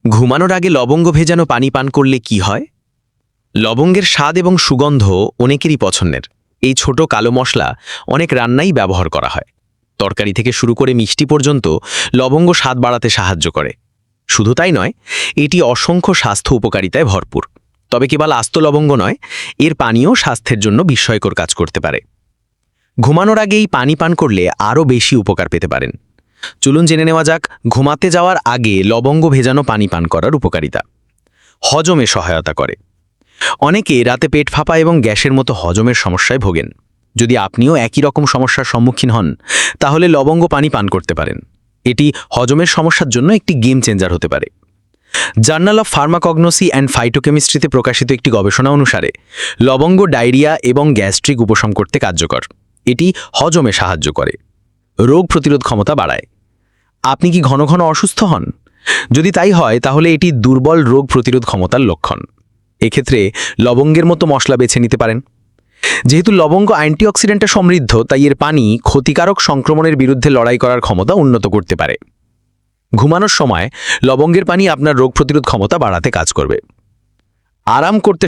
ঘুমানোর আগে লবঙ্গ ভেজানো পানি পান করলে কি হয়? লবঙ্গের স্বাদ এবং সুগন্ধ অনেকেরই পছন্দের। এই ছোট কালো মশলা অনেক রান্নাই ব্যবহার করা হয়। তরকারি থেকে শুরু করে মিষ্টি পর্যন্ত লবঙ্গ স্বাদ বাড়াতে সাহায্য করে। শুধু তাই নয়, এটি অসংখ্য স্বাস্থ্য উপকারিতায় ভরপুর। তবে কেবল আস্ত লবঙ্গ নয়, এর পানিও স্বাস্থ্যের জন্য বিস্ময়কর কাজ করতে পারে। ঘুমানোর আগে এই পানি পান করলে আরও বেশি উপকার পেতে পারেন। চলুন জেনে নেওয়া যাক ঘুমাতে যাওয়ার আগে লবঙ্গ ভেজানো পানি পান করার উপকারিতা। হজমে সহায়তা করে। অনেকে রাতে পেট ফাঁপা এবং গ্যাসের মতো হজমের সমস্যায় ভোগেন। যদি আপনিও একই রকম সমস্যার সম্মুখীন হন, তাহলে লবঙ্গ পানি পান করতে পারেন। এটি হজমের সমস্যার জন্য একটি গেম চেঞ্জার হতে পারে। জার্নাল অফ ফার্মাকগনোসি অ্যান্ড ফাইটোকেমিস্ট্রিতে প্রকাশিত একটি গবেষণা অনুসারে লবঙ্গ ডায়রিয়া এবং গ্যাস্ট্রিক উপশম করতে কার্যকর। এটি হজমে সাহায্য করে। রোগ প্রতিরোধ ক্ষমতা বাড়ায়। আপনি কি ঘন ঘন অসুস্থ হন? যদি তাই হয়, তাহলে এটি দুর্বল রোগ প্রতিরোধ ক্ষমতার লক্ষণ। এক্ষেত্রে লবঙ্গের মতো মশলা বেছে নিতে পারেন। যেহেতু লবঙ্গ অ্যান্টিঅক্সিডেন্টে সমৃদ্ধ, তাই এর পানি ক্ষতিকারক সংক্রমণের বিরুদ্ধে লড়াই করার ক্ষমতা উন্নত করতে পারে। ঘুমানোর সময় লবঙ্গের পানি আপনার রোগ প্রতিরোধ ক্ষমতা বাড়াতে কাজ করবে। আরাম করতে